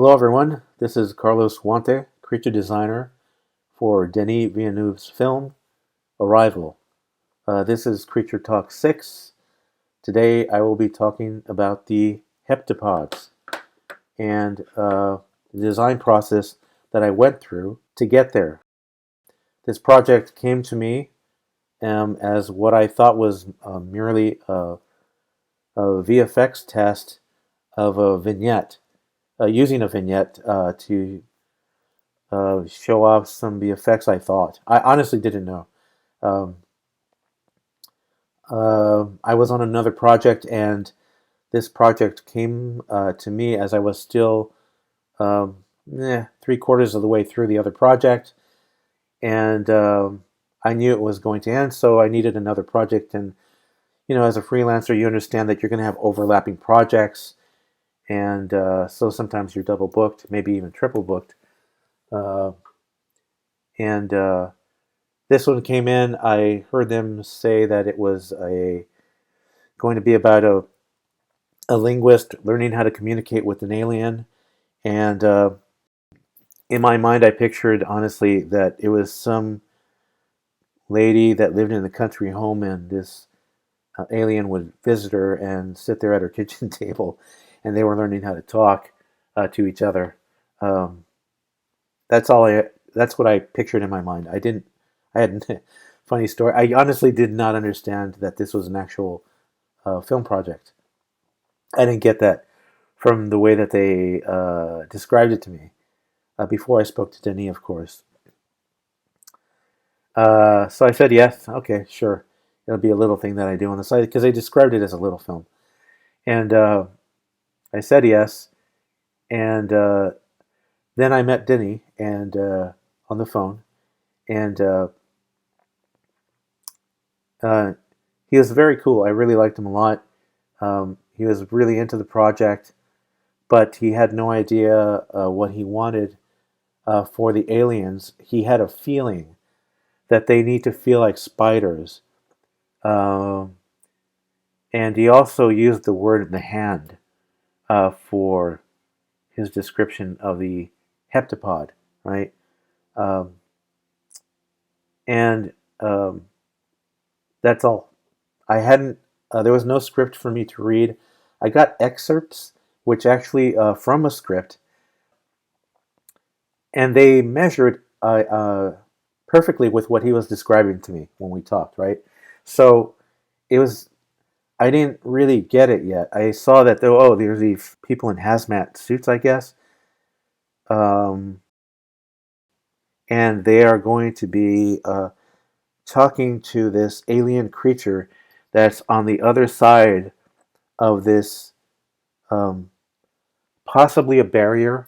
Hello, everyone. This is Carlos Huante, creature designer for Denis Villeneuve's film Arrival. This is Creature Talk 6. Today I will be talking about the heptapods and the design process that I went through to get there. This project came to me as what I thought was merely a VFX test of a vignette, using a vignette to show off some of the effects I thought. I honestly didn't know. Um, I was on another project, and this project came to me as I was still three-quarters of the way through the other project, and I knew it was going to end, so I needed another project. And as a freelancer, you understand that you're going to have overlapping projects, and so sometimes you're double booked, maybe even triple booked. Uh, and This one came in. I heard them say that it was going to be about a linguist learning how to communicate with an alien. And in my mind, I pictured, honestly, that it was some lady that lived in the country home, and this alien would visit her and sit there at her kitchen table, and they were learning how to talk to each other. Um, that's all I. That's what I pictured in my mind. I didn't. I had funny story. I honestly did not understand that this was an actual film project. I didn't get that from the way that they described it to me before I spoke to Denis, of course. So I said yes. Okay, sure. It'll be a little thing that I do on the side because they described it as a little film, and I said yes. And then I met Denis and on the phone, and uh, he was very cool. I really liked him a lot. He was really into the project, but he had no idea what he wanted for the aliens. He had a feeling that they need to feel like spiders. Um, and he also used the word the hand for his description of the heptapod, right? Um, and That's all. I hadn't, there was no script for me to read. I got excerpts, which actually from a script, and they measured perfectly with what he was describing to me when we talked, right? So it was, I didn't really get it yet. I saw that, though, oh, there's these people in hazmat suits, I guess, um, and they are going to be talking to this alien creature that's on the other side of this, um, possibly a barrier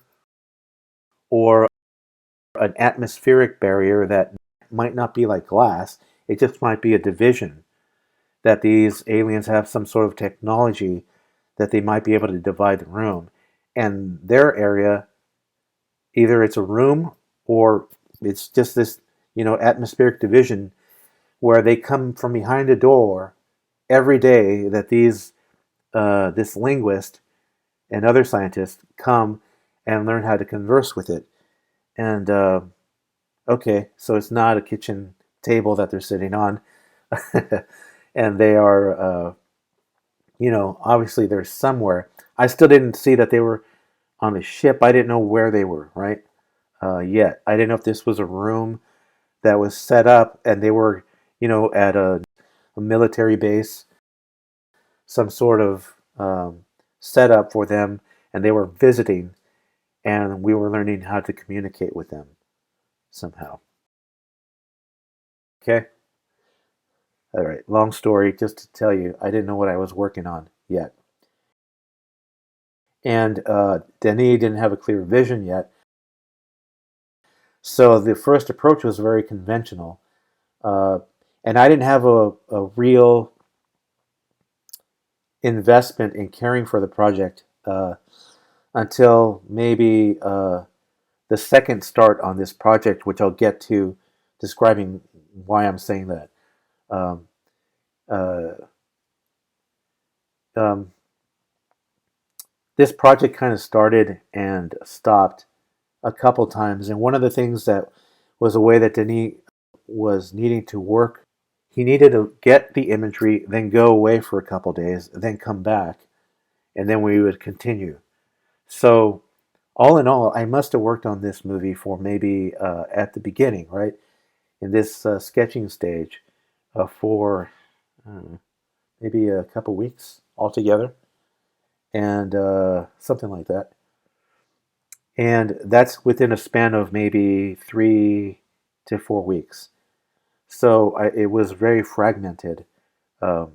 or an atmospheric barrier that might not be like glass. It just might be a division that these aliens have some sort of technology that they might be able to divide the room. And their area, either it's a room or it's just this, atmospheric division where they come from behind a door every day that this linguist and other scientists come and learn how to converse with it. And okay, so it's not a kitchen table that they're sitting on, and they are, obviously they're somewhere. I still didn't see that they were on a ship. I didn't know where they were, right? Yet I didn't know if this was a room that was set up and they were, at a military base, some sort of setup for them, and they were visiting, and we were learning how to communicate with them somehow. Okay. All right, long story, just to tell you, I didn't know what I was working on yet. And Denis didn't have a clear vision yet. So the first approach was very conventional. Uh, and I didn't have a real investment in caring for the project until maybe the second start on this project, which I'll get to describing why I'm saying that. Um, uh, um, this project kind of started and stopped a couple times. And one of the things that was a way that Denis was needing to work, he needed to get the imagery, then go away for a couple days, then come back, and then we would continue. So, all in all, I must have worked on this movie for maybe at the beginning, right? In this sketching stage for maybe a couple weeks altogether, and something like that. And that's within a span of maybe 3 to 4 weeks. So it was very fragmented. Um,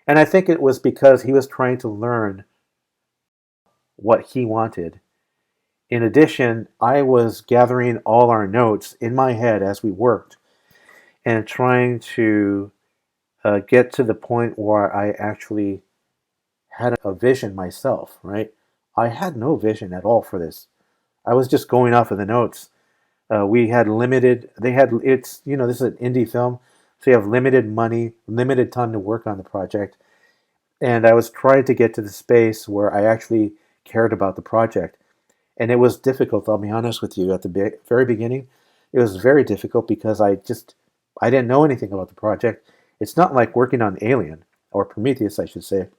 and I think it was because he was trying to learn what he wanted. In addition, I was gathering all our notes in my head as we worked and trying to get to the point where I actually had a vision myself, right? I had no vision at all for this. I was just going off of the notes. We had limited, they had, it's, this is an indie film, so you have limited money, limited time to work on the project. And I was trying to get to the space where I actually cared about the project. And it was difficult, I'll be honest with you, at the very beginning. It was very difficult because I didn't know anything about the project. It's not like working on Alien, or Prometheus, I should say,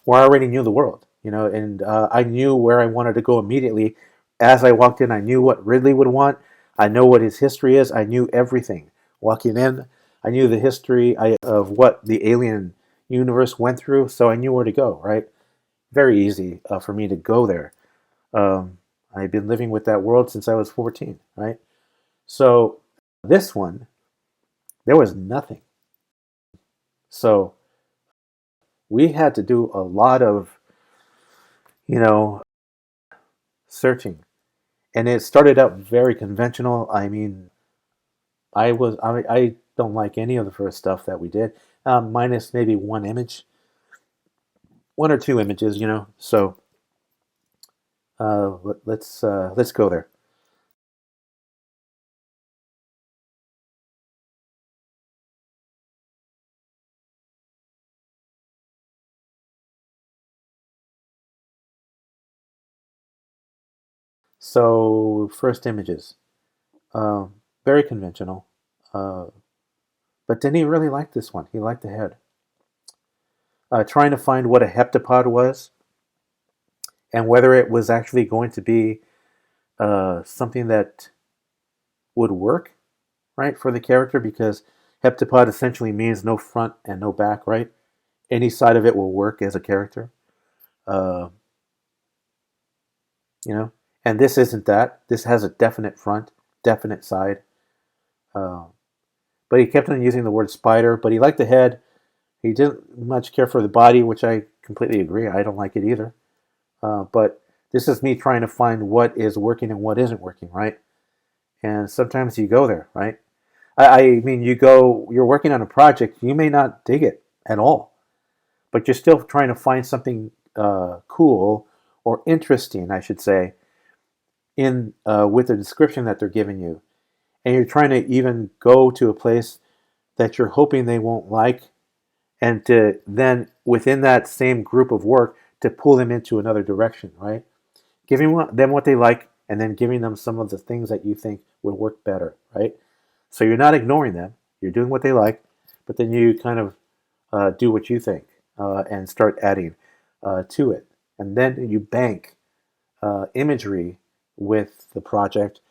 where I already knew the world, and I knew where I wanted to go immediately. As I walked in, I knew what Ridley would want. I know what his history is. I knew everything. Walking in, I knew the history of what the Alien universe went through, so I knew where to go, right? Very easy for me to go there. Um, I've been living with that world since I was 14, right? So this one, there was nothing. So we had to do a lot of, you know, searching. And it started out very conventional. I mean, I don't like any of the first stuff that we did, minus maybe one image, one or two images, So let's go there. So first images, very conventional, uh, but didn't he really like this one? He liked the head. Trying to find what a heptapod was and whether it was actually going to be something that would work, right, for the character, because heptapod essentially means no front and no back, right? Any side of it will work as a character, uh, you know. And this isn't that. This has a definite front, definite side. Uh, but he kept on using the word spider. But he liked the head. He didn't much care for the body, which I completely agree. I don't like it either. But this is me trying to find what is working and what isn't working, right? And sometimes you go there, right? I mean, you're working on a project, you may not dig it at all, but you're still trying to find something cool or interesting, I should say, in with the description that they're giving you, and you're trying to even go to a place that you're hoping they won't like, and to then within that same group of work to pull them into another direction, right? Giving them what they like, and then giving them some of the things that you think would work better, right? So you're not ignoring them. You're doing what they like, but then you kind of do what you think and start adding to it. And then you bank imagery with the project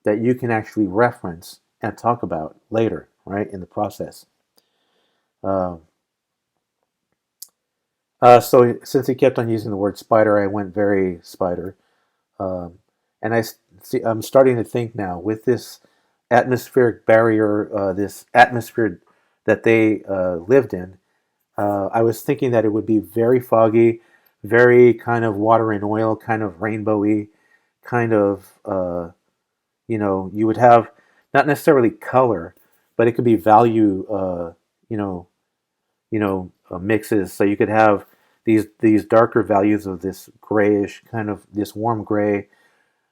that you can actually reference and talk about later, right, in the process. Uh, so since he kept on using the word spider, I went very spider. Um, and I'm starting to think now with this atmospheric barrier, this atmosphere that they lived in. I was thinking that it would be very foggy, very kind of water and oil, kind of rainbowy, kind of you would have not necessarily color, but it could be value, you know, mixes. So you could have these darker values of this grayish kind of this warm gray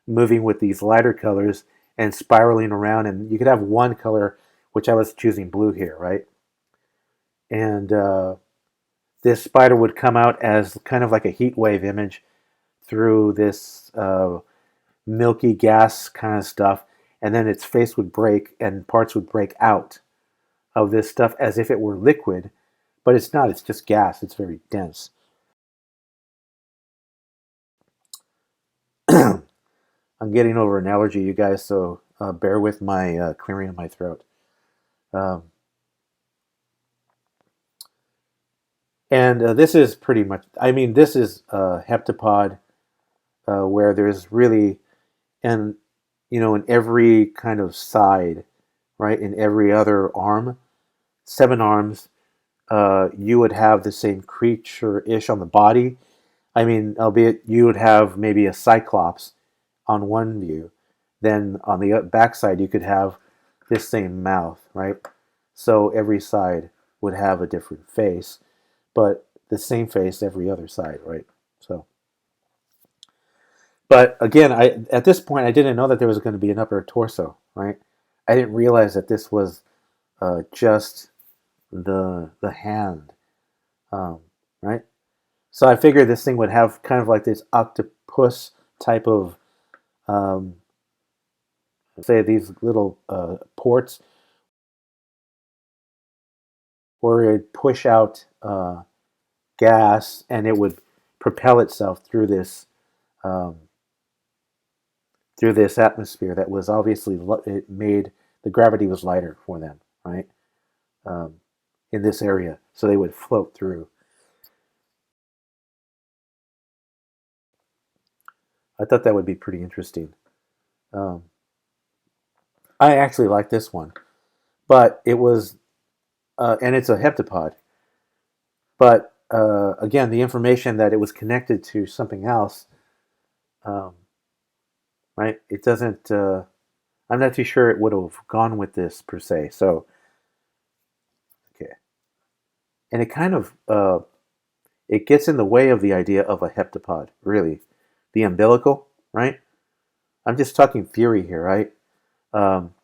moving with these lighter colors and spiraling around, and you could have one color, which I was choosing blue here, right? And this spider would come out as kind of like a heat wave image through this milky gas kind of stuff, and then its face would break and parts would break out of this stuff as if it were liquid, but it's not. It's just gas. It's very dense. I'm getting over an allergy, you guys, so bear with my clearing of my throat. Um, and this is pretty much, I mean, this is a heptapod where there's really, and in every kind of side, right, in every other arm, 7 arms, you would have the same creature-ish on the body. I mean, albeit you would have maybe a cyclops on one view, then on the backside you could have this same mouth, right? So every side would have a different face, but the same face every other side, right? So, but again, at this point I didn't know that there was going to be an upper torso, right? I didn't realize that this was just the hand, um, right? So I figured this thing would have kind of like this octopus type of, um, say, these little ports where it would push out gas and it would propel itself um, through this atmosphere that was obviously it made the gravity was lighter for them, right? Um, in this area, so they would float through. I thought that would be pretty interesting. Um, I actually like this one, but it was, and it's a heptapod. But again, the information that it was connected to something else, um, right? It doesn't. I'm not too sure it would have gone with this per se. So okay, and it kind of it gets in the way of the idea of a heptapod. Really, the umbilical, right? I'm just talking theory here, right? Um,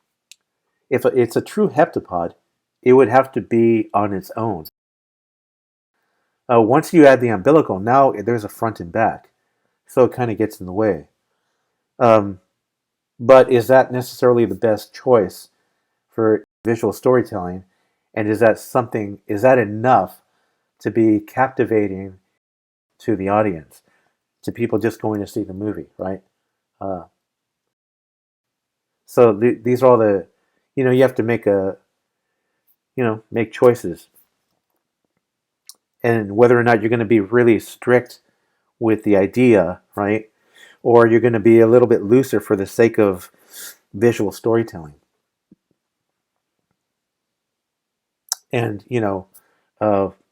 if it's a true heptapod, it would have to be on its own. Once you add the umbilical, now there's a front and back, so it kind of gets in the way. Um, but is that necessarily the best choice for visual storytelling? And is that something? Is that enough to be captivating to the audience, to people just going to see the movie, right? Uh, so these are all the, you have to make make choices, and whether or not you're going to be really strict with the idea, right? Or you're going to be a little bit looser for the sake of visual storytelling. And,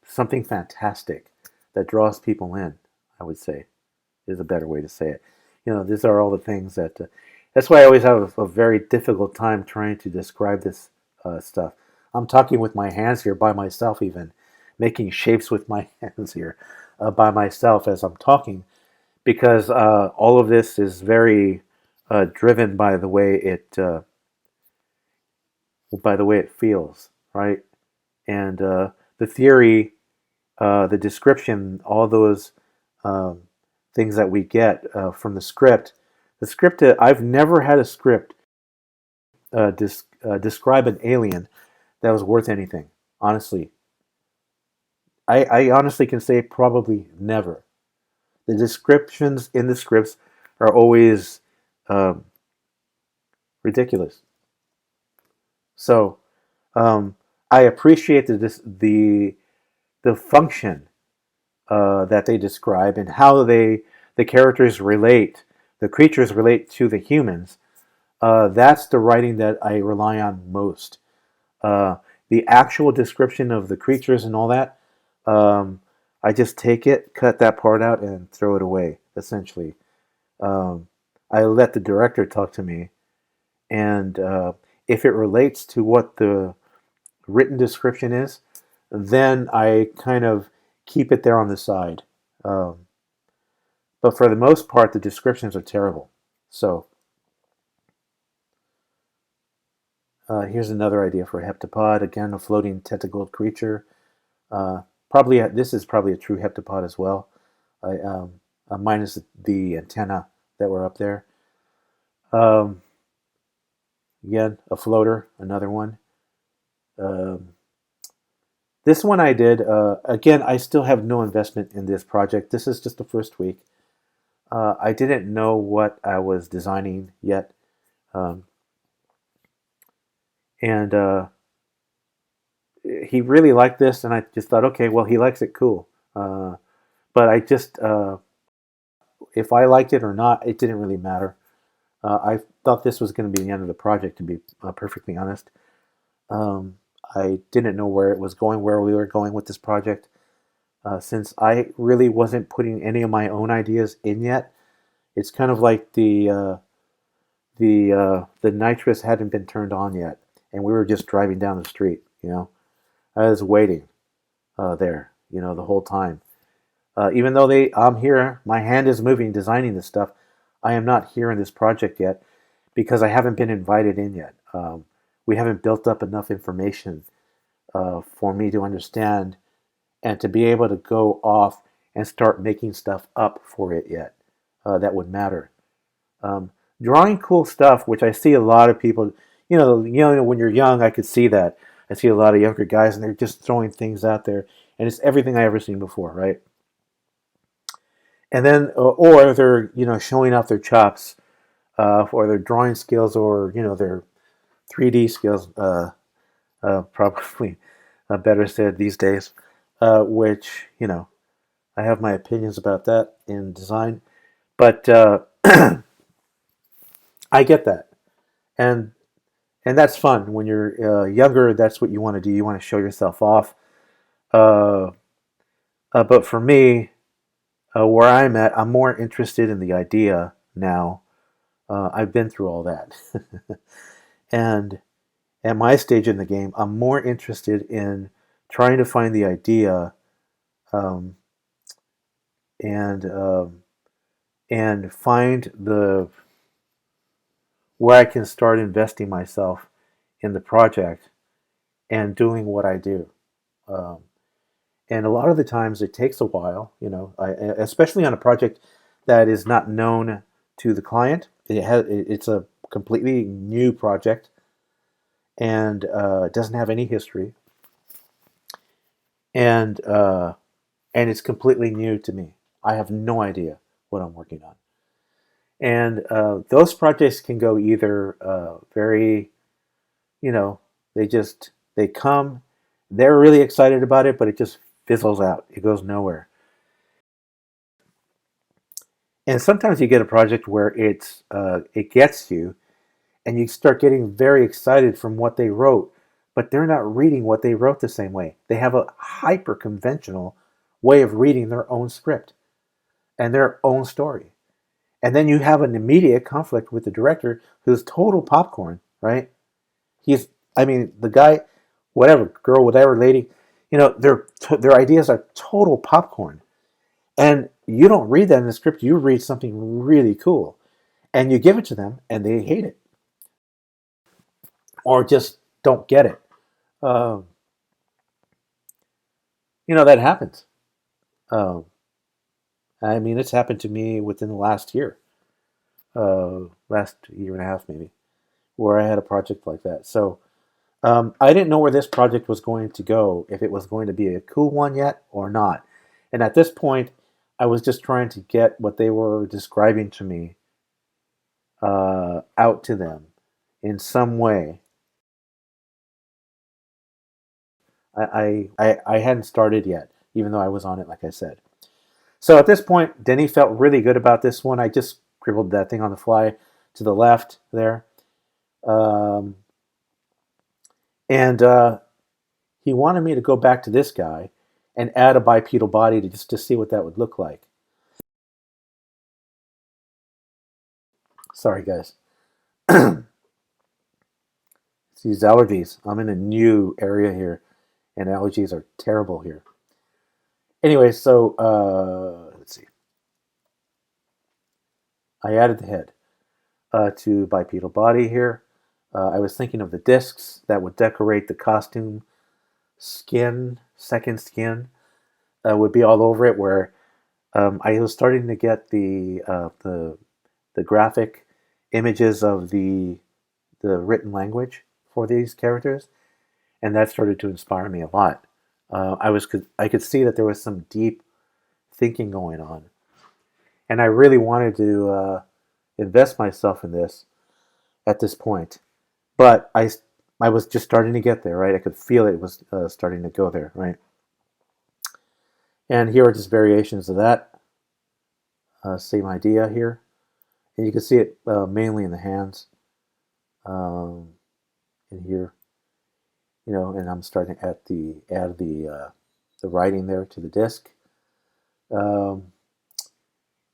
something fantastic that draws people in, I would say, is a better way to say it. These are all the things that, that's why I always have a very difficult time trying to describe this stuff. I'm talking with my hands here by myself, even making shapes with my hands here by myself as I'm talking, because all of this is very driven by the way it feels, right? And the theory, the description, all those um, things that we get from the script. The script, I've never had a script describe an alien that was worth anything. Honestly, I honestly can say probably never. The descriptions in the scripts are always um, ridiculous. So um, I appreciate the function that they describe and how the characters relate, the creatures relate to the humans. That's the writing that I rely on most. Uh, the actual description of the creatures and all that, um, I just take it, cut that part out, and throw it away. Essentially, um, I let the director talk to me, and if it relates to what the written description is, then I kind of keep it there on the side. Um, but for the most part, the descriptions are terrible. So here's another idea for a heptapod. Again, a floating tentacled creature. Probably this is probably a true heptapod as well, minus the antenna that were up there. Um, Again, a floater, another one. Um, this one I did. Again, I still have no investment in this project. This is just the first week. I didn't know what I was designing yet. Um, and he really liked this, and I just thought, okay, well, he likes it, cool. But I just, if I liked it or not, it didn't really matter. I thought this was going to be the end of the project, to be perfectly honest. Um, I didn't know where it was going, where we were going with this project. Since I really wasn't putting any of my own ideas in yet, it's kind of like the nitrous hadn't been turned on yet, and we were just driving down the street. I was waiting there, the whole time. Even though I'm here, my hand is moving, designing this stuff. I am not here in this project yet because I haven't been invited in yet. We haven't built up enough information for me to understand and to be able to go off and start making stuff up for it yet. That would matter. Um, Drawing cool stuff, which I see a lot of people. When you're young, I could see that. I see a lot of younger guys, and they're just throwing things out there, and it's everything I ever seen before, right? And then, or they're showing off their chops, or their drawing skills, or their 3D skills, probably better said these days. Which I have my opinions about that in design, but I get that, and that's fun when you're younger. That's what you want to do. You want to show yourself off. Uh, but for me, where I'm at, I'm more interested in the idea now. I've been through all that, and at my stage in the game, I'm more interested in trying to find the idea, um, and find the where I can start investing myself in the project and doing what I do. Um, and a lot of the times it takes a while, especially on a project that is not known to the client. It's a completely new project, and it doesn't have any history, and it's completely new to me. I have no idea what I'm working on, and those projects can go either very, you know, they come, they're really excited about it, but it just fizzles out. It goes nowhere. And sometimes you get a project where it gets you, and you start getting very excited from what they wrote, but they're not reading what they wrote the same way. They have a hyper conventional way of reading their own script and their own story. And then you have an immediate conflict with the director who's total popcorn, right? He's, I mean, the guy, whatever, girl, whatever, lady, their ideas are total popcorn. And you don't read that in the script, you read something really cool. And you give it to them, and they hate it or just don't get it. Um, that happens. Um, I mean, it's happened to me within the last year and a half maybe, where I had a project like that. So I didn't know where this project was going to go, if it was going to be a cool one yet or not. And at this point, I was just trying to get what they were describing to me out to them in some way. I hadn't started yet, even though I was on it, like I said. So at this point, Denny felt really good about this one. I just scribbled that thing on the fly to the left there. Um, and he wanted me to go back to this guy and add a bipedal body to see what that would look like. Sorry, guys. It's these allergies. I'm in a new area here, and allergies are terrible here. Anyway, so let's see. I added the head to bipedal body here. I was thinking of the discs that would decorate the costume skin, second skin. would be all over it. Where I was starting to get the graphic images of the written language for these characters, and that started to inspire me a lot. I could see that there was some deep thinking going on, and I really wanted to invest myself in this at this point. But I was just starting to get there, right? I could feel it was starting to go there, right? And here are just variations of that same idea here, and you can see it mainly in the hands, um, in here, and I'm starting to add the writing there to the disc, um,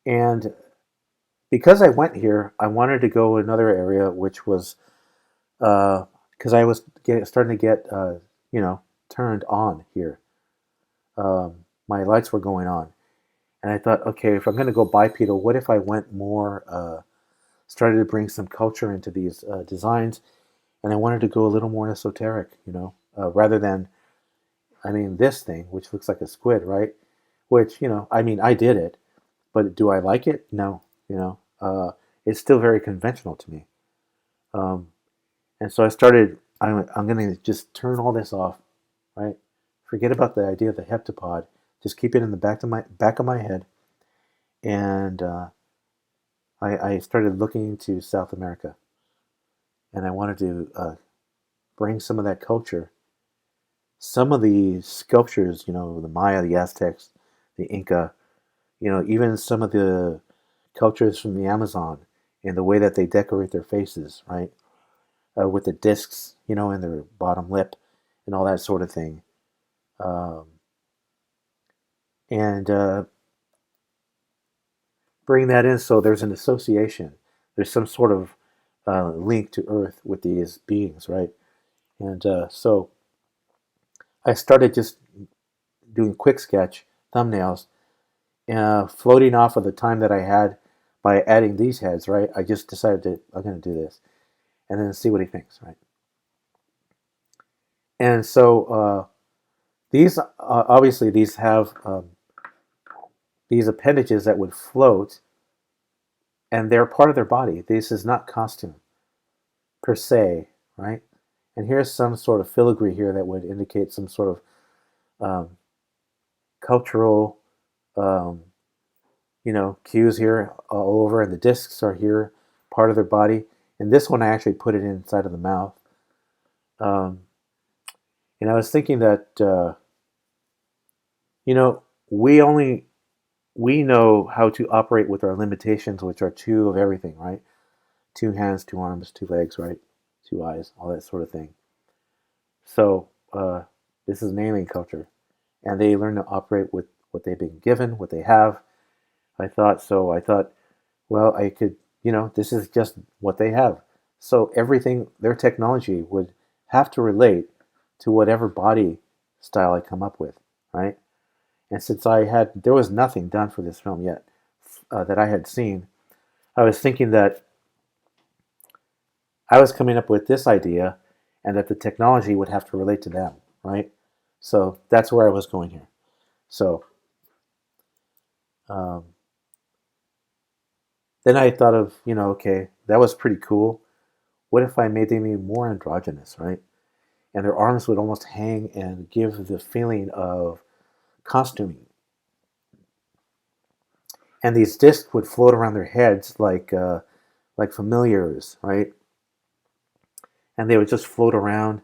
and because I went here, I wanted to go another area, which was because I was starting to get turned on here. My lights were going on, and I thought, okay, if I'm going to go bipedal, what if I went more, started to bring some culture into these designs, and I wanted to go a little more esoteric, rather than, I mean, this thing, which looks like a squid, right? Which, I mean, I did it, but do I like it? No, it's still very conventional to me. Um, and so I started, I'm going to just turn all this off, right? Forget about the idea of the heptapod. Just keep it in the back of my head. And I started looking into South America, and I wanted to bring some of that culture, some of the sculptures, the Maya, the Aztecs, the Inca, even some of the cultures from the Amazon and the way that they decorate their faces, right? With the discs, in their bottom lip and all that sort of thing. Um, and bring that in so there's an association. There's some sort of link to Earth with these beings, right? And so I started just doing quick sketch thumbnails, floating off of the time that I had by adding these heads, right? I just decided I'm going to do this and then see what he thinks, right? And so these, obviously, these have these appendages that would float, and they're part of their body. This is not costume per se, right? And here's some sort of filigree here that would indicate some sort of cultural, um, cues here all over, and the discs are here, part of their body. And this one, I actually put it inside of the mouth. Um, and I was thinking that, you know, we only we know how to operate with our limitations, which are two of everything, right? Two hands, two arms, two legs, right? Two eyes, all that sort of thing. So this is an alien culture, and they learn to operate with what they've been given, what they have. I thought, well, I could, this is just what they have. So everything, their technology would have to relate to whatever body style I come up with, right? And since there was nothing done for this film yet that I had seen, I was thinking that I was coming up with this idea and that the technology would have to relate to them, right? So that's where I was going here. So um, then I thought of, okay, that was pretty cool. What if I made them even more androgynous, right? And their arms would almost hang and give the feeling of costuming. And these discs would float around their heads like familiars, right? And they would just float around,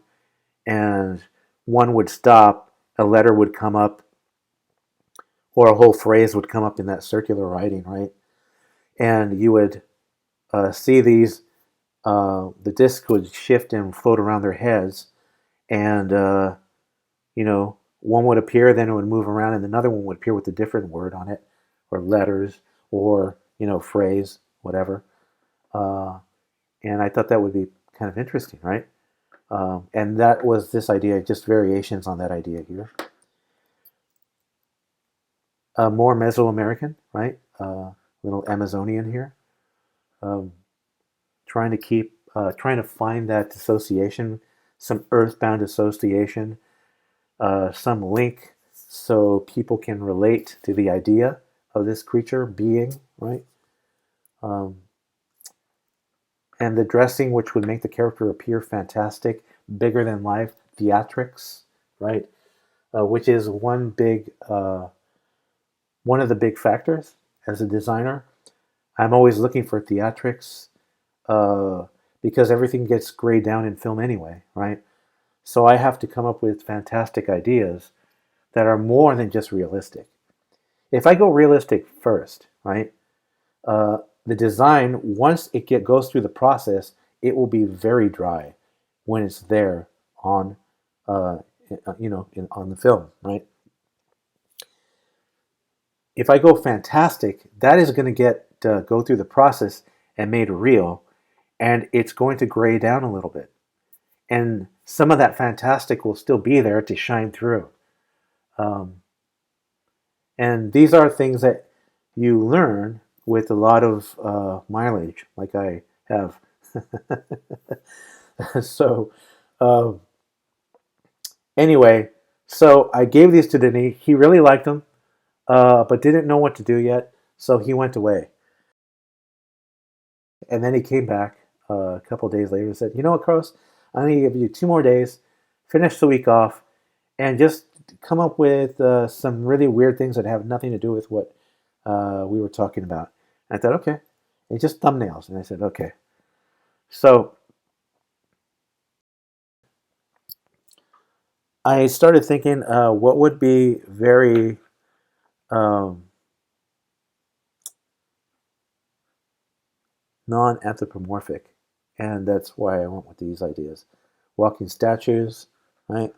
and one would stop, a letter would come up, or a whole phrase would come up in that circular writing, right? And you would see these, the disc would shift and float around their heads, and one would appear, then it would move around, and another one would appear with a different word on it, or letters, or phrase, whatever. Uh, and I thought that would be kind of interesting, right? And that was this idea, just variations on that idea here. More Mesoamerican, right? Little Amazonian here. Um, trying to find that association, some earthbound association, some link, so people can relate to the idea of this creature being, right? Um, and the dressing, which would make the character appear fantastic, bigger than life, theatrics, right? Which is one of the big factors as a designer. I'm always looking for theatrics uh, because everything gets grayed down in film anyway, right? So I have to come up with fantastic ideas that are more than just realistic. If I go realistic first, right, the design, once goes through the process, it will be very dry when it's there on, uh, on the film, right? If I go fantastic, that is going to go through the process and made real, and it's going to gray down a little bit. And some of that fantastic will still be there to shine through. Um, and these are things that you learn with a lot of mileage, like I have. so, uh, anyway, so I gave these to Denis. He really liked them, but didn't know what to do yet. So he went away. And then he came back a couple of days later and said, "You know what, Carlos? I'm going to give you 2 more days, finish the week off, and just come up with some really weird things that have nothing to do with what we were talking about." And I thought, okay. And just thumbnails. And I said, okay. So I started thinking what would be very um, non-anthropomorphic. And that's why I went with these ideas. Walking statues, right?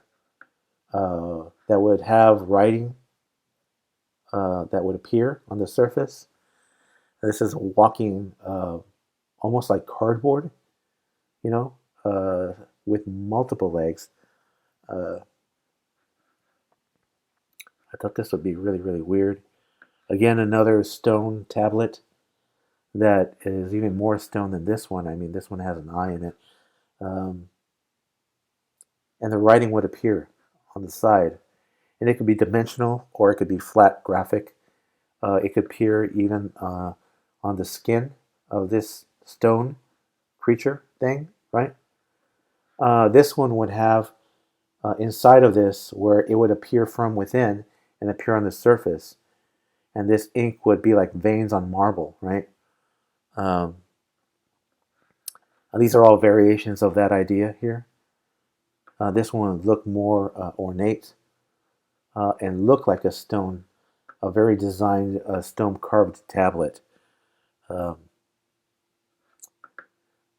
That would have writing that would appear on the surface. This is walking almost like cardboard, you know, with multiple legs. Uh, I thought this would be really, really weird. Again, another stone tablet that is even more stone than this one. I mean, this one has an eye in it. Um, and the writing would appear on the side. And it could be dimensional or it could be flat graphic. It could appear even on the skin of this stone creature thing, right? This one would have inside of this where it would appear from within and appear on the surface. And this ink would be like veins on marble, right? Um, these are all variations of that idea here. This one would look more ornate and look like a very designed stone carved tablet. Um,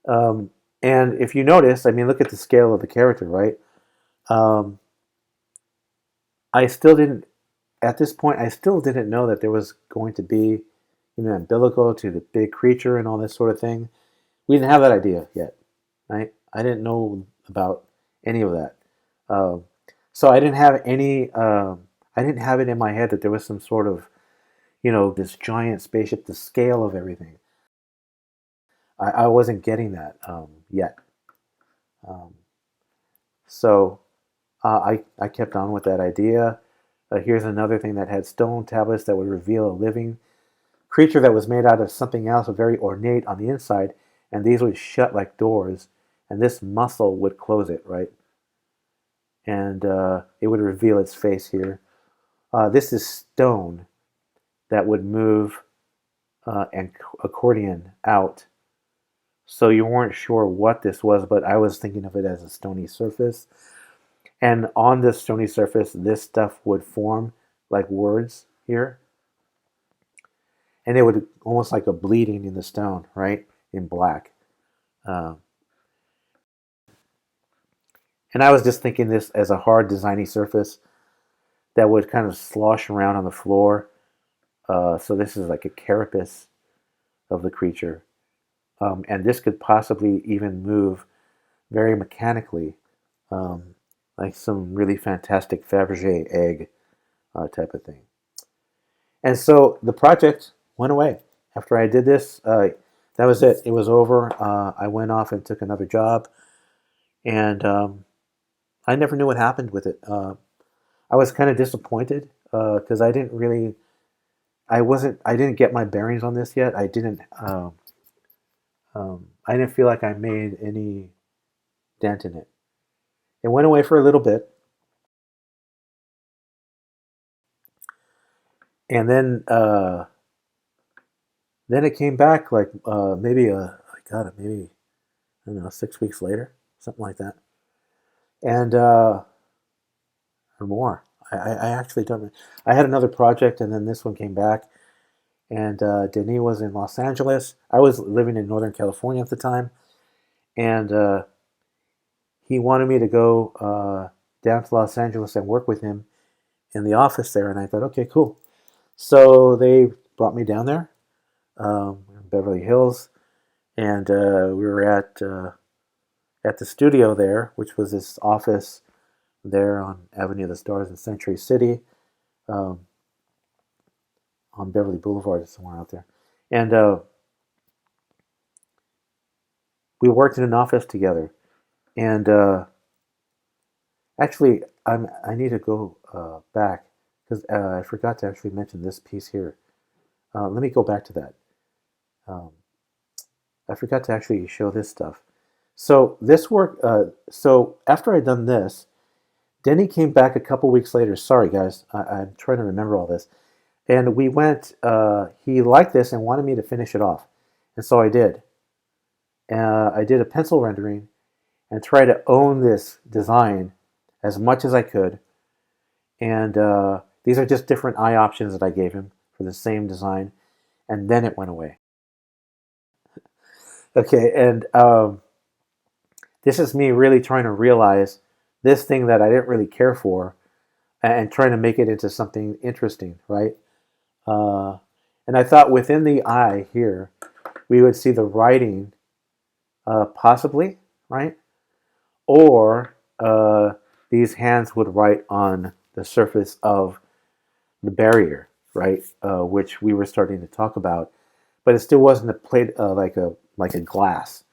um, and if you notice, I mean, look at the scale of the character, right? Um, I still didn't, at this point, I still didn't know that there was going to be, umbilical to the big creature and all this sort of thing. We didn't have that idea yet, right? I didn't know about any of that. Um, so I didn't have any, I didn't have it in my head that there was some sort of, this giant spaceship, the scale of everything. I wasn't getting that yet. Um, so I kept on with that idea. Here's another thing that had stone tablets that would reveal a living creature that was made out of something else, very ornate on the inside, and these would shut like doors, and this muscle would close it, right? And it would reveal its face here. This is stone that would move and accordion out. So you weren't sure what this was, but I was thinking of it as a stony surface. And on this stony surface, this stuff would form like words here. And it would almost like a bleeding in the stone, right? In black. Um, and I was just thinking this as a hard, designy surface that would kind of slosh around on the floor. So this is like a carapace of the creature. And this could possibly even move very mechanically, um, like some really fantastic Fabergé egg type of thing. And so the project went away. After I did this, that was it. It was over. I went off and took another job, and I never knew what happened with it. I was kind of disappointed because I didn't get my bearings on this yet. I didn't feel like I made any dent in it. It went away for a little bit, and then it came back like maybe I got it maybe I don't know 6 weeks later, something like that, and or more. I actually don't. I had another project, and then this one came back, and Denis was in Los Angeles. I was living in Northern California at the time, and he wanted me to go down to Los Angeles and work with him in the office there. And I thought, okay, cool. So they brought me down there, in Beverly Hills, and we were at the studio there, which was this office there on Avenue of the Stars in Century City, um, on Beverly Boulevard, somewhere out there. And we worked in an office together. And actually, I need to go back because I forgot to actually mention this piece here. Let me go back to that. Um, I forgot to actually show this stuff. So this work. So after I'd done this, Denny came back a couple weeks later. Sorry, guys, I'm trying to remember all this. And we went. He liked this and wanted me to finish it off, and so I did. I did a pencil rendering and try to own this design as much as I could. And these are just different eye options that I gave him for the same design. And then it went away. Okay, and this is me really trying to realize this thing that I didn't really care for and trying to make it into something interesting, right? Uh, and I thought within the eye here, we would see the writing, possibly, right? Or these hands would write on the surface of the barrier, right? Which we were starting to talk about, but it still wasn't a plate like a glass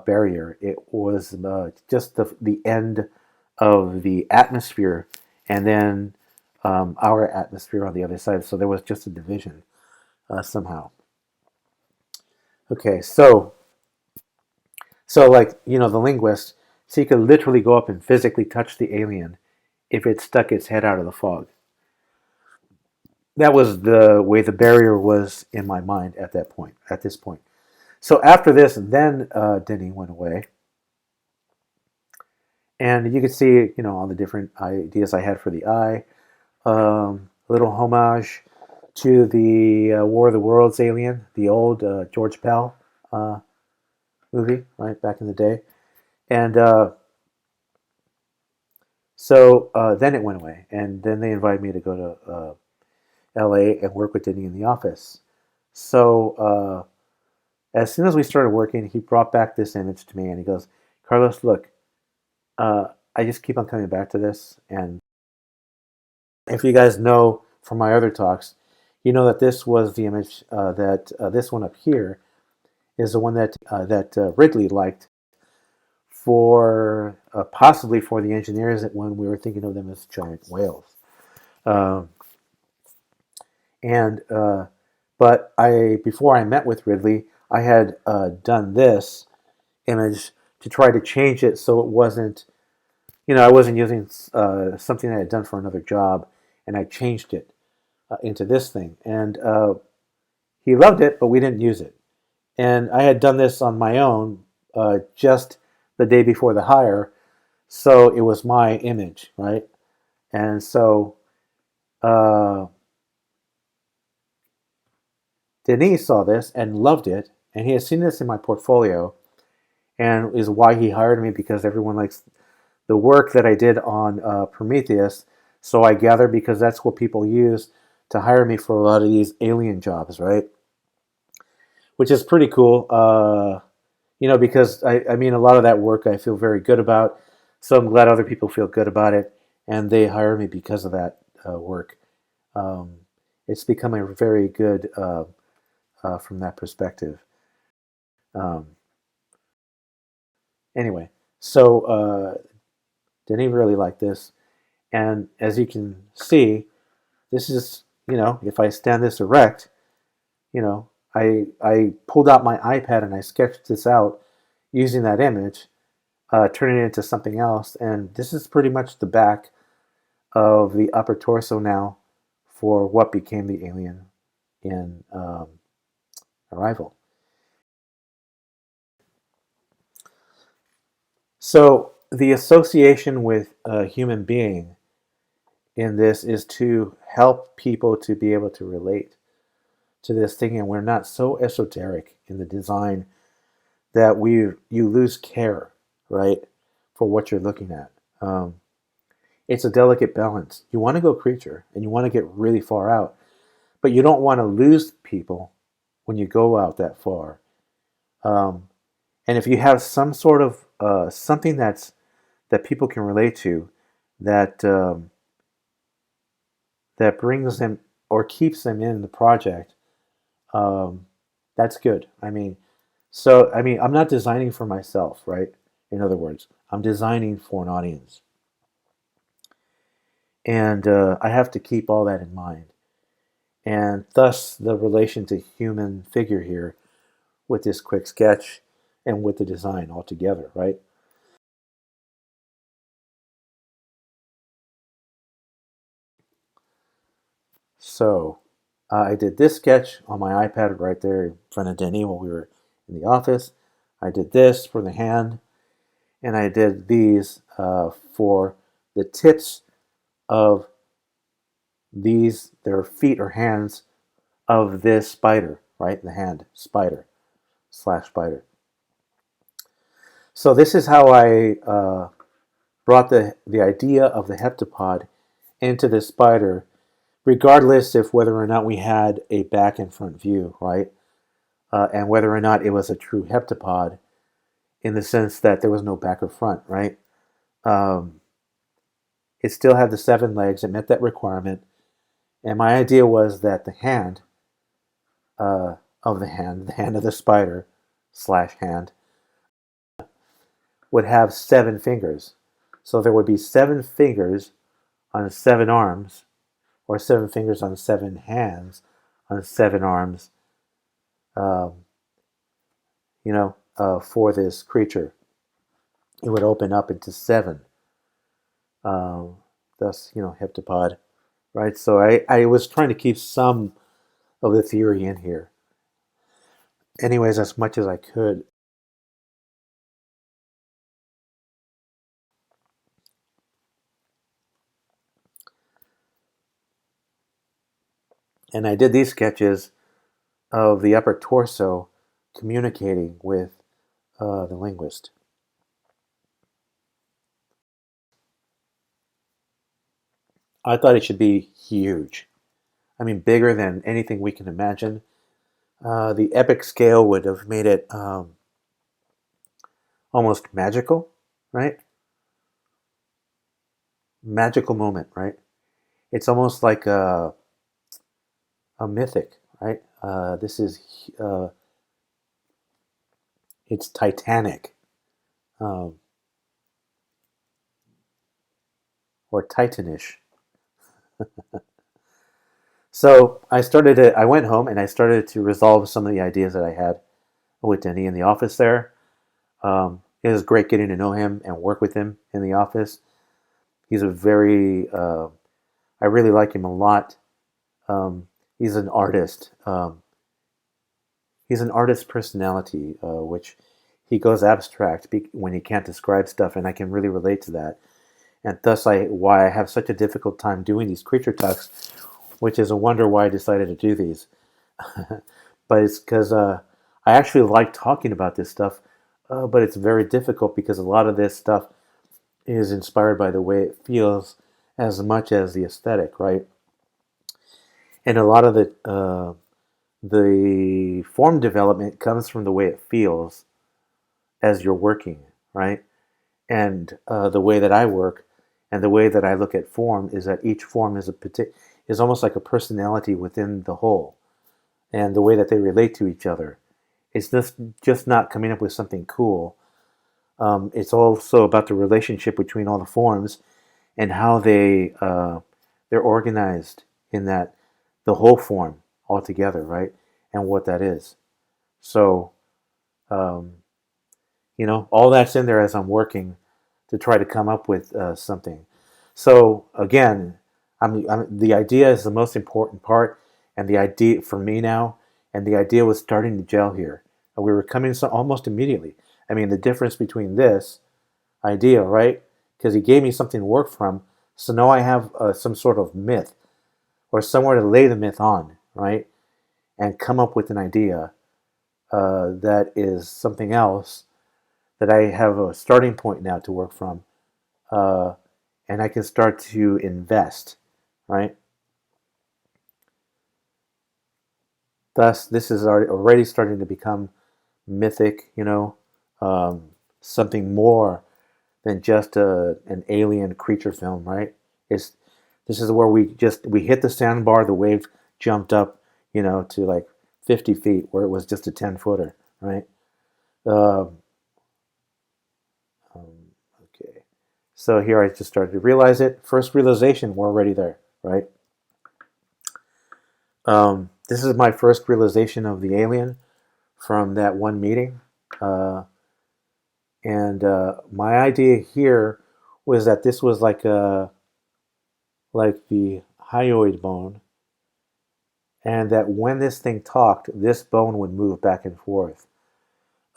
barrier. It was just the end of the atmosphere, and then our atmosphere on the other side. So there was just a division somehow. Okay, so like the linguist, so you could literally go up and physically touch the alien if it stuck its head out of the fog. That was the way the barrier was in my mind at that point. At this point, so after this, then Denny went away, and you could see all the different ideas I had for the eye. A little homage to the War of the Worlds alien, the old George Pell uh, movie, right back in the day, and so then it went away, and then they invited me to go to L.A. and work with Denny in the office. So as soon as we started working, he brought back this image to me, and he goes, "Carlos, look, I just keep on coming back to this, and if you guys know from my other talks, you know that this was the image that this one up here is the one that Ridley liked for possibly for the engineers that when we were thinking of them as giant whales." Um, and But I before I met with Ridley, I had done this image to try to change it so it wasn't, I wasn't using something I had done for another job, and I changed it into this thing, and he loved it, but we didn't use it. And I had done this on my own just the day before the hire, so it was my image, right? And so uh, Denise saw this and loved it, and he had seen this in my portfolio, and is why he hired me because everyone likes the work that I did on Prometheus. So I gather because that's what people use to hire me for a lot of these alien jobs, right? Which is pretty cool. Because I mean, a lot of that work I feel very good about. So I'm glad other people feel good about it, and they hire me because of that work. Um, it's becoming very good from that perspective. Um, anyway, so Denny really liked this, And as you can see, this is, if I stand this erect, I pulled out my iPad and I sketched this out using that image, turning it into something else. And this is pretty much the back of the upper torso now for what became the alien in Arrival. So the association with a human being in this is to help people to be able to relate to this thing, and we're not so esoteric in the design that you lose care, right, for what you're looking at. It's a delicate balance. You want to go creature, and you want to get really far out, but you don't want to lose people when you go out that far. Um, and if you have some sort of something that people can relate to, that that brings them or keeps them in the project, um, that's good. I'm not designing for myself, right? In other words, I'm designing for an audience, and I have to keep all that in mind. And thus, the relation to human figure here with this quick sketch and with the design altogether, right? So, I did this sketch on my iPad right there in front of Denny while we were in the office. I did this for the hand, and I did these for the tips of their feet or hands of this spider, right? The hand spider slash spider. So this is how I brought the idea of the heptapod into the spider, regardless of whether or not we had a back and front view, right? And whether or not it was a true heptapod in the sense that there was no back or front, right? Um, it still had the 7 legs. It met that requirement. And my idea was that the hand the hand of the spider slash hand, would have 7 fingers. So there would be 7 fingers on 7 arms, or 7 fingers on 7 hands on 7 arms, um, for this creature. It would open up into 7. Um, thus, heptapod, right? So I was trying to keep some of the theory in here. Anyways, as much as I could. And I did these sketches of the upper torso communicating with the linguist. I thought it should be huge. I mean, bigger than anything we can imagine. The epic scale would have made it almost magical, right? Magical moment, right? It's almost like a mythic, right? This is it's titanic, um, or titanish. So I went home and I started to resolve some of the ideas that I had with Denny in the office there. It was great getting to know him and work with him in the office. He's a very, I really like him a lot. He's an artist. He's an artist personality, which he goes abstract when he can't describe stuff, and I can really relate to that. And thus, why I have such a difficult time doing these creature tucks, which is a wonder why I decided to do these. But it's because I actually like talking about this stuff, but it's very difficult because a lot of this stuff is inspired by the way it feels as much as the aesthetic, right? And a lot of the form development comes from the way it feels as you're working, right? And the way that I work and the way that I look at form is that each form is almost like a personality within the whole, and the way that they relate to each other. It's just not coming up with something cool. It's also about the relationship between all the forms and how they're organized in that the whole form altogether, right? And what that is. So, um, all that's in there as I'm working to try to come up with something. So again, the idea is the most important part, and the idea for me now, and the idea was starting to gel here. And we were coming almost immediately. I mean, the difference between this idea, right? Because he gave me something to work from, so now I have some sort of myth or somewhere to lay the myth on, right? And come up with an idea that is something else that I have a starting point now to work from, uh, and I can start to invest, right? Thus, this is already starting to become mythic, um, something more than just an alien creature film, right? It's This is where we hit the sandbar, the wave jumped up, to like 50 feet, where it was just a 10-footer, right? Um, okay, so here I just started to realize it. First realization, we're already there, right? This is my first realization of the alien from that one meeting. Uh, and my idea here was that this was like the hyoid bone, and that when this thing talked, this bone would move back and forth.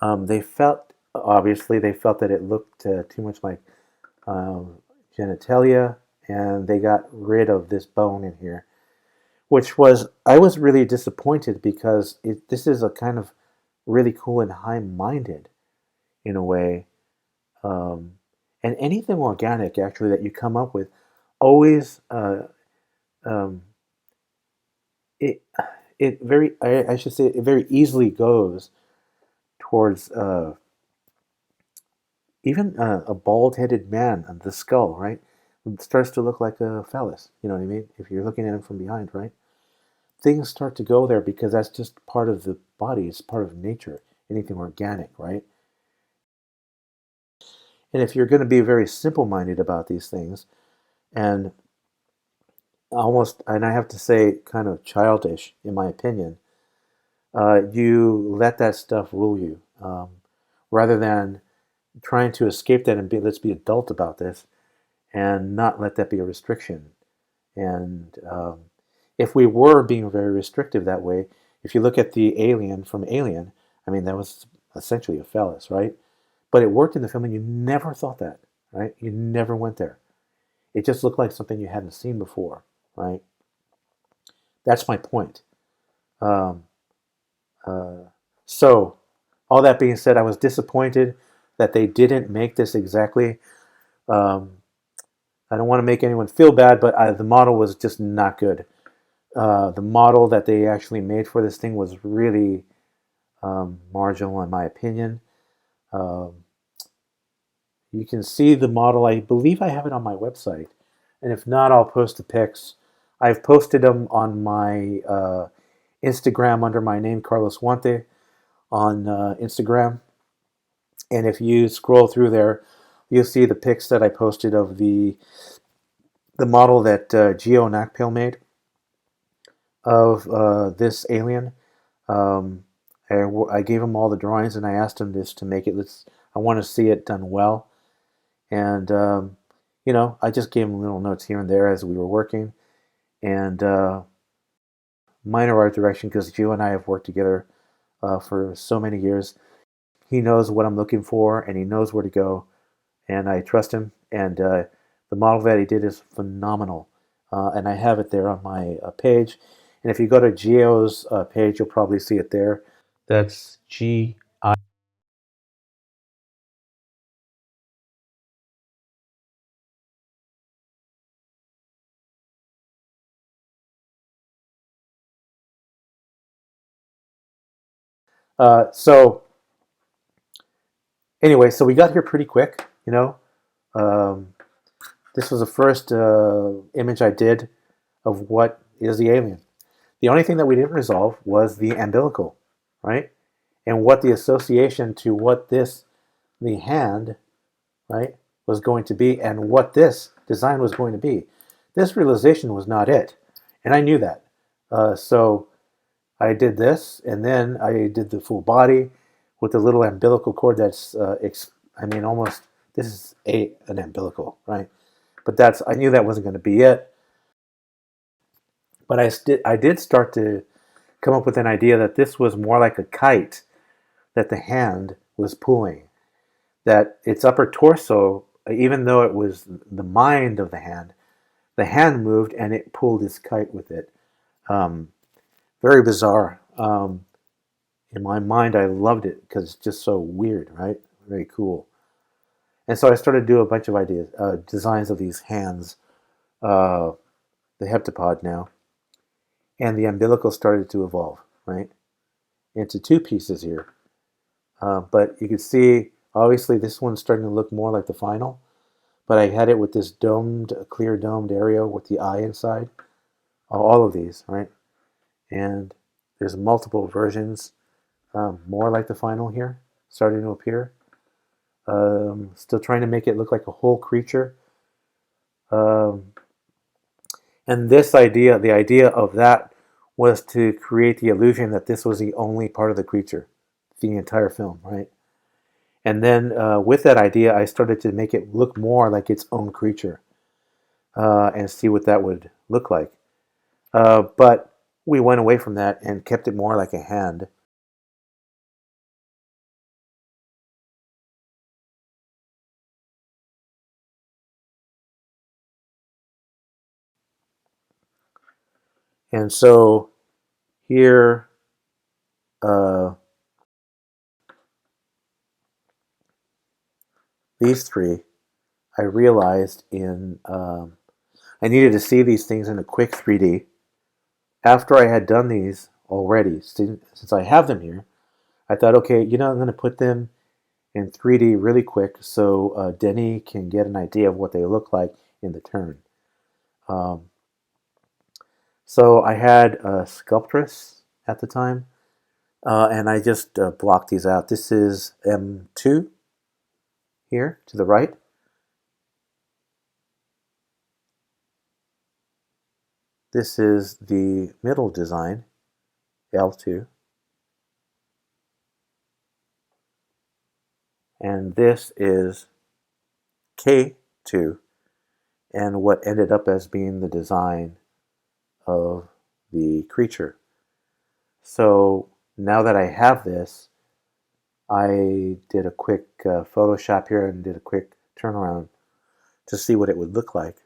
Obviously, they felt that it looked too much like um, genitalia, and they got rid of this bone in here, I was really disappointed because this is a kind of really cool and high-minded in a way. Um, and anything organic, actually, that you come up with, always um, it it very I should say it very easily goes towards even a bald-headed man on the skull, right? It starts to look like a phallus. You know what I mean? If you're looking at him from behind, right? Things start to go there because that's just part of the body. It's part of nature. Anything organic, right? And if you're going to be very simple-minded about these things, and and I have to say, kind of childish, in my opinion, you let that stuff rule you, rather than trying to escape that and let's be adult about this and not let that be a restriction. And if we were being very restrictive that way, if you look at the alien from Alien, I mean, that was essentially a phallus, right? But it worked in the film, and you never thought that, right? You never went there. It just looked like something you hadn't seen before, right? That's my point. Um, uh, so, all that being said, I was disappointed that they didn't make this exactly. Um, I don't want to make anyone feel bad, but the model was just not good. The model that they actually made for this thing was really marginal, in my opinion. Um, you can see the model. I believe I have it on my website, and if not, I'll post the pics. I've posted them on my Instagram under my name, Carlos Guante, on Instagram. And if you scroll through there, you'll see the pics that I posted of the model that Geo Nakpil made of this alien. Um, I gave him all the drawings, and I asked him just to make it. I want to see it done well, and I just gave him little notes here and there as we were working, and minor art direction because Geo and I have worked together for so many years. He knows what I'm looking for, and he knows where to go, and I trust him. And the model that he did is phenomenal, and I have it there on my page. And if you go to Geo's page, you'll probably see it there. That's G. So anyway, so we got here pretty quick. Um, this was the first image I did of what is the alien. The only thing that we didn't resolve was the umbilical, right? And what the association to what the hand, right, was going to be, and what this design was going to be. This realization was not it, and I knew that. So I did this, and then I did the full body with the little umbilical cord that's, almost, this is an umbilical, right? But I knew that wasn't going to be it. But I did start to come up with an idea that this was more like a kite that the hand was pulling, that its upper torso, even though it was the mind of the hand moved and it pulled this kite with it. Um, Very bizarre. In my mind, I loved it because it's just so weird, right? Very cool. And so I started to do a bunch of ideas, designs of these hands, uh, the heptapod now, and the umbilical started to evolve, right, into two pieces here. But you can see, obviously, this one's starting to look more like the final. But I had it with this clear domed area with the eye inside. All of these, right? And there's multiple versions, more like the final here, starting to appear. Still trying to make it look like a whole creature. Um, and this idea, the idea of that was to create the illusion that this was the only part of the creature, the entire film, right? And then with that idea, I started to make it look more like its own creature and see what that would look like. But we went away from that and kept it more like a hand. And so here, uh, these three, I realized I needed to see these things in a quick 3D. After I had done these already, since I have them here, I thought, okay, I'm going to put them in 3D really quick so Denny can get an idea of what they look like in the turn. Um, so I had a sculptress at the time, and I just blocked these out. This is M2 here to the right. This is the middle design, L2. And this is K2, and what ended up as being the design of the creature. So now that I have this, I did a quick Photoshop here and did a quick turnaround to see what it would look like.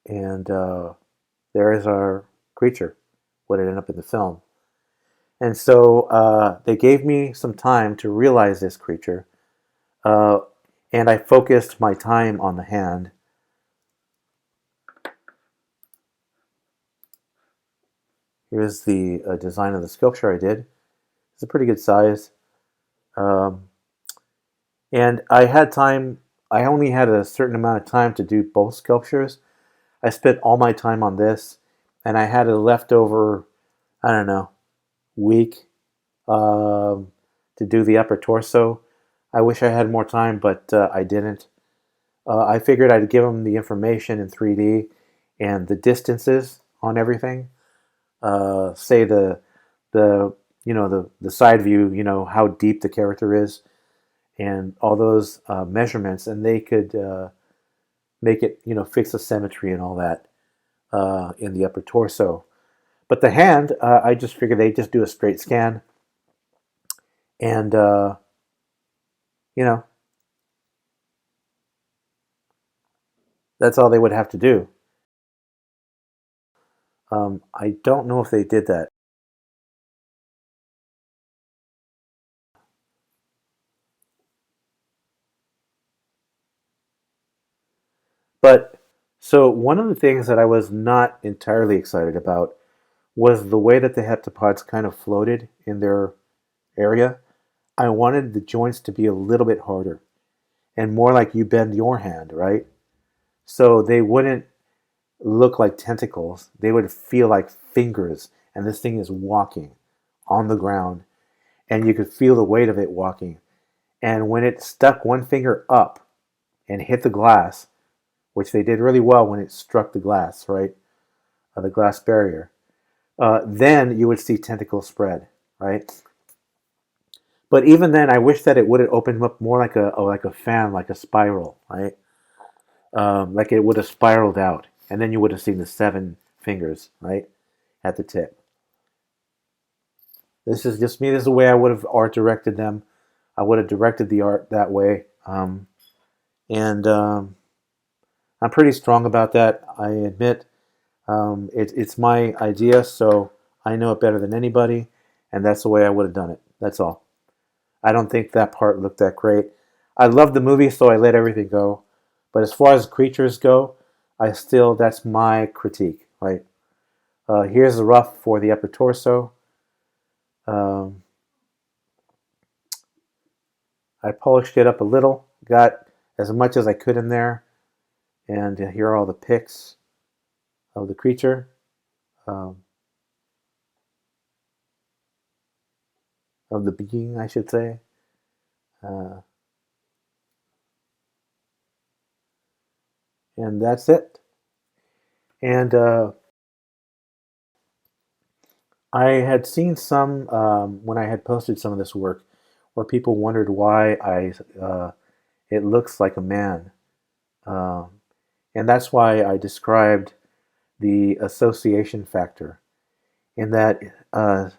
And there is our creature, what ended up in the film. And so they gave me some time to realize this creature, and I focused my time on the hand. Here's the design of the sculpture I did. It's a pretty good size. Um, and I had time, I only had a certain amount of time to do both sculptures. I spent all my time on this, and I had a leftover, I don't know, week to do the upper torso. I wish I had more time, but I didn't. I figured I'd give them the information in 3D and the distances on everything. Say the the side view, how deep the character is, and all those measurements, and they could make it, fix the symmetry and all that in the upper torso. But the hand, I just figured they just do a straight scan, and you know that's all they would have to do. I don't know if they did that. But so one of the things that I was not entirely excited about was the way that the heptapods kind of floated in their area. I wanted the joints to be a little bit harder and more like you bend your hand, right? So they wouldn't look like tentacles. They would feel like fingers, and this thing is walking on the ground, and you could feel the weight of it walking. And when it stuck one finger up and hit the glass, which they did really well when it struck the glass, right? The glass barrier. Then you would see tentacles spread, right? But even then, I wish that it would have opened up more like a fan, like a spiral, right? Like it would have spiraled out, and then you would have seen the seven fingers, right, at the tip. This is just me. This is the way I would have art directed them. I would have directed the art that way, and I'm pretty strong about that. I admit it's my idea, so I know it better than anybody, and that's the way I would have done it. That's all. I don't think that part looked that great. I loved the movie, so I let everything go. But as far as creatures go, that's my critique. Right. Here's the rough for the upper torso. Um, I polished it up a little, got as much as I could in there, and here are all the pics of the creature. Um, of the being, I should say. Uh, and that's it. And I had seen some when I had posted some of this work, where people wondered why it looks like a man, um, and that's why I described the association factor. In that, uh,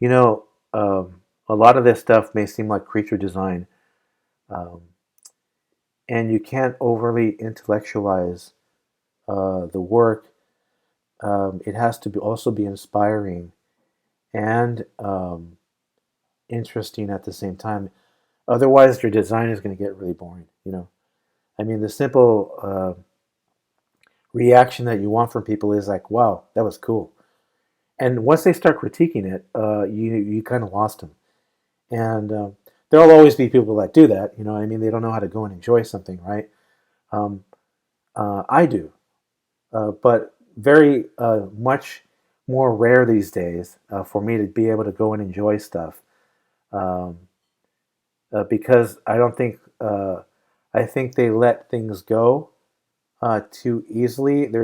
you know, a lot of this stuff may seem like creature design, um, and you can't overly intellectualize the work. It has to also be inspiring and interesting at the same time. Otherwise, your design is going to get really boring. I mean, the simple reaction that you want from people is like, "Wow, that was cool." And once they start critiquing it, you kind of lost them. And there'll always be people that do that. I mean, they don't know how to go and enjoy something, right? Um, I do, but very much more rare these days for me to be able to go and enjoy stuff. Um, because I don't think I think they let things go too easily. They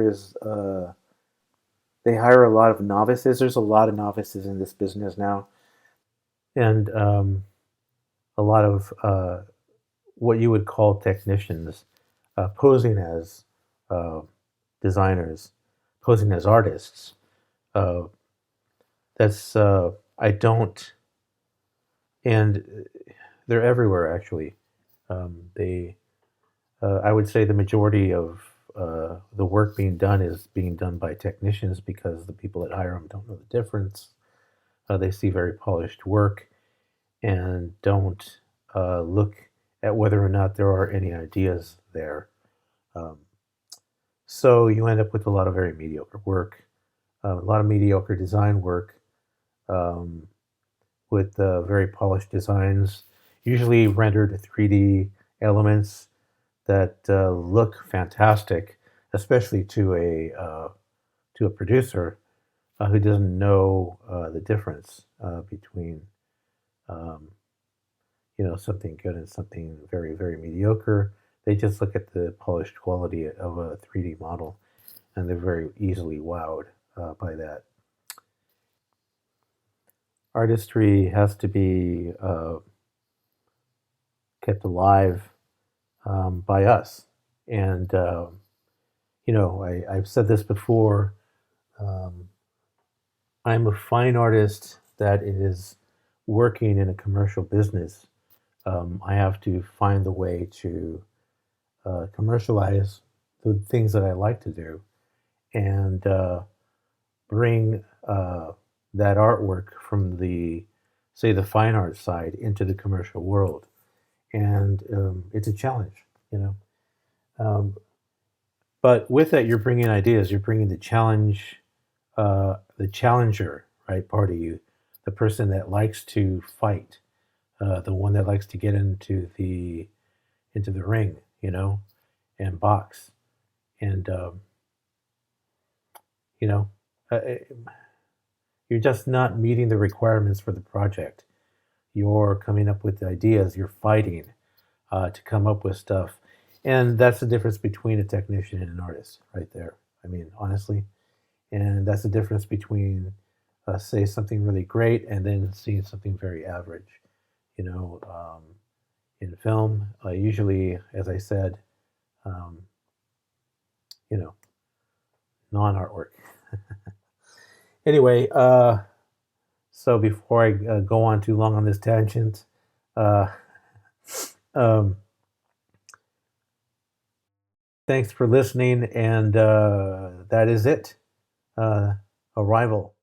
hire a lot of novices. There's a lot of novices in this business now, and a lot of what you would call technicians posing as uh, designers, posing as artists. Uh, that's I don't, and they're everywhere actually. They I would say the majority of the work being done is being done by technicians because the people that hire them don't know the difference. They see very polished work and don't look at whether or not there are any ideas there. Um, so you end up with a lot of very mediocre work, a lot of mediocre design work um, with very polished designs, usually rendered 3D elements that look fantastic, especially to a producer who doesn't know the difference between um, something good and something very very mediocre. They just look at the polished quality of a 3D model, and they're very easily wowed by that. Artistry has to be kept alive by us, and I've said this before. Um, I'm a fine artist that is working in a commercial business. I have to find the way to commercialize the things that I like to do and bring that artwork from say, the fine art side into the commercial world. And it's a challenge, you know. Um, but with that, you're bringing ideas. You're bringing the challenger, right, part of you, the person that likes to fight, the one that likes to get into the ring, and box, and you know, uh, uh, you're just not meeting the requirements for the project. You're coming up with ideas. You're fighting. to come up with stuff. And that's the difference between a technician and an artist, right there. I mean, honestly. And that's the difference between, say, something really great and then seeing something very average. You know, in film, usually, as I said, um, you know, non-artwork. Anyway, so before I go on too long on this tangent, uh, um, thanks for listening, and that is it. Arrival.